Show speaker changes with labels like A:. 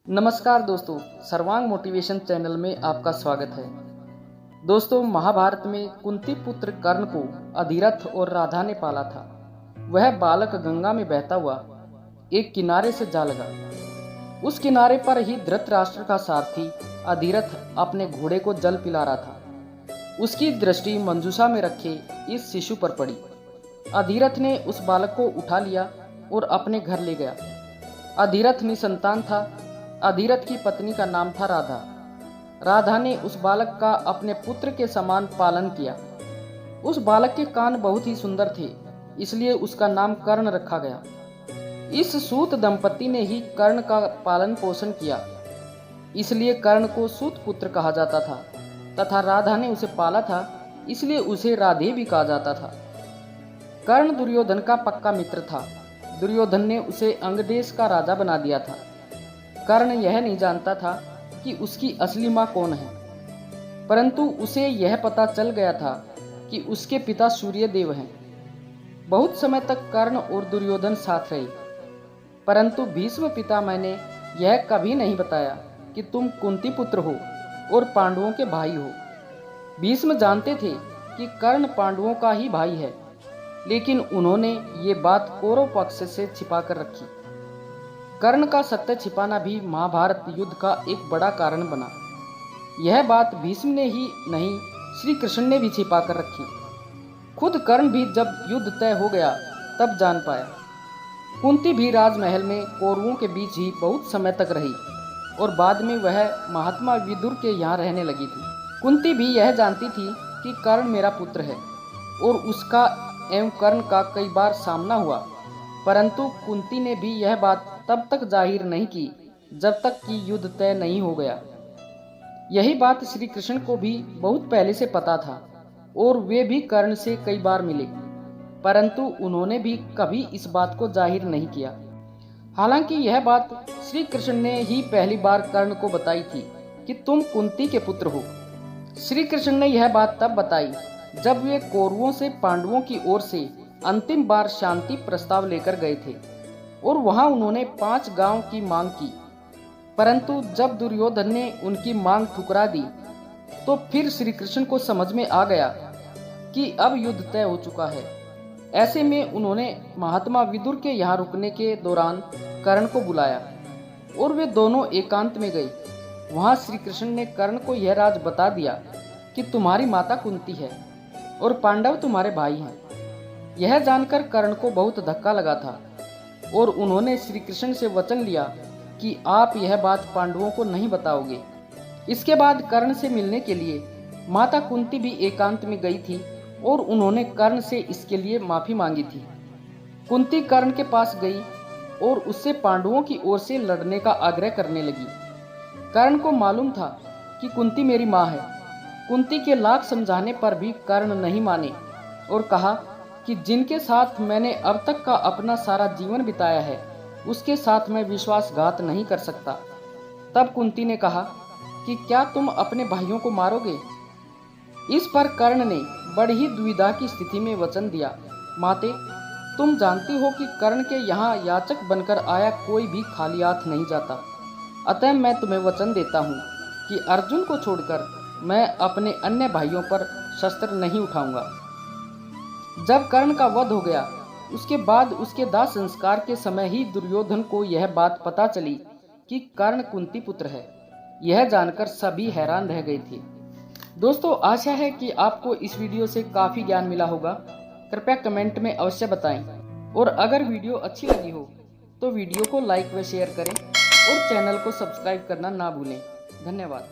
A: नमस्कार दोस्तों, सर्वांग मोटिवेशन चैनल में आपका स्वागत है। दोस्तों, महाभारत में कुंती पुत्र कर्ण को अधिरथ और राधा ने पाला था। वह बालक गंगा में बहता हुआ एक किनारे से जा लगा। उस किनारे पर ही धृतराष्ट्र का सारथी अधिरथ अपने घोड़े को जल पिला रहा था। उसकी दृष्टि मंजूषा में रखे इस शिशु पर पड़ी। अधिरथ ने उस बालक को उठा लिया और अपने घर ले गया। अधिरथ निसंतान था। अधिरथ की पत्नी का नाम था राधा। राधा ने उस बालक का अपने पुत्र के समान पालन किया। उस बालक के कान बहुत ही सुंदर थे, इसलिए उसका नाम कर्ण रखा गया। इस सूत दंपति ने ही कर्ण का पालन पोषण किया, इसलिए कर्ण को सूत पुत्र कहा जाता था तथा राधा ने उसे पाला था, इसलिए उसे राधे भी कहा जाता था। कर्ण दुर्योधन का पक्का मित्र था। दुर्योधन ने उसे अंगदेश का राजा बना दिया था। कर्ण यह नहीं जानता था कि उसकी असली माँ कौन है, परंतु उसे यह पता चल गया था कि उसके पिता सूर्यदेव हैं। बहुत समय तक कर्ण और दुर्योधन साथ रहे, परंतु भीष्म पितामह ने यह कभी नहीं बताया कि तुम कुंती पुत्र हो और पांडवों के भाई हो। भीष्म जानते थे कि कर्ण पांडवों का ही भाई है, लेकिन उन्होंने ये बात कौरव पक्ष से छिपा कर रखी। कर्ण का सत्य छिपाना भी महाभारत युद्ध का एक बड़ा कारण बना। यह बात भीष्म ने ही नहीं, श्री कृष्ण ने भी छिपा कर रखी। खुद कर्ण भी जब युद्ध तय हो गया तब जान पाया। कुंती भी राजमहल में कौरवों के बीच ही बहुत समय तक रही और बाद में वह महात्मा विदुर के यहाँ रहने लगी थी। कुंती भी यह जानती थी कि कर्ण मेरा पुत्र है और उसका एवं कर्ण का कई बार सामना हुआ, परंतु कुंती ने भी यह बात तब तक जाहिर नहीं की जब तक कि युद्ध तय नहीं हो गया। यही बात श्री कृष्ण को भी बहुत पहले से पता था और वे भी कर्ण से कई बार मिले, परंतु उन्होंने भी कभी इस बात को जाहिर नहीं किया। हालांकि यह बात श्री कृष्ण ने ही पहली बार कर्ण को बताई थी कि तुम कुंती के पुत्र हो। श्री कृष्ण ने यह बात तब बताई जब वे कौरवों से पांडवों की ओर से अंतिम बार शांति प्रस्ताव लेकर गए थे और वहां उन्होंने 5 गांव की मांग की, परंतु जब दुर्योधन ने उनकी मांग ठुकरा दी तो फिर श्री कृष्ण को समझ में आ गया कि अब युद्ध तय हो चुका है। ऐसे में उन्होंने महात्मा विदुर के यहाँ रुकने के दौरान कर्ण को बुलाया और वे दोनों एकांत में गए। वहां श्री कृष्ण ने कर्ण को यह राज बता दिया कि तुम्हारी माता कुंती है और पांडव तुम्हारे भाई हैं। यह जानकर कर्ण को बहुत धक्का लगा था और उन्होंने श्री कृष्ण से वचन लिया कि आप यह बात पांडवों को नहीं बताओगे। इसके बाद कर्ण से मिलने के लिए माता कुंती भी एकांत में गई थी और उन्होंने कर्ण से इसके लिए माफी मांगी थी। कुंती कर्ण के पास गई और उससे पांडवों की ओर से लड़ने का आग्रह करने लगी। कर्ण को मालूम था कि कुंती मेरी माँ है। कुंती के लाख समझाने पर भी कर्ण नहीं माने और कहा कि जिनके साथ मैंने अब तक का अपना सारा जीवन बिताया है उसके साथ मैं विश्वासघात नहीं कर सकता। तब कुंती ने कहा कि क्या तुम अपने भाइयों को मारोगे? इस पर कर्ण ने बड़ी ही दुविधा की स्थिति में वचन दिया, माते, तुम जानती हो कि कर्ण के यहाँ याचक बनकर आया कोई भी खाली हाथ नहीं जाता। अतः मैं तुम्हें वचन देता हूँ कि अर्जुन को छोड़कर मैं अपने अन्य भाइयों पर शस्त्र नहीं उठाऊंगा। जब कर्ण का वध हो गया उसके बाद उसके दाह संस्कार के समय ही दुर्योधन को यह बात पता चली कि कर्ण कुंती पुत्र है। यह जानकर सभी हैरान रह गए थे। दोस्तों, आशा है कि आपको इस वीडियो से काफ़ी ज्ञान मिला होगा। कृपया कमेंट में अवश्य बताएं और अगर वीडियो अच्छी लगी हो तो वीडियो को लाइक व शेयर करें और चैनल को सब्सक्राइब करना ना भूलें। धन्यवाद।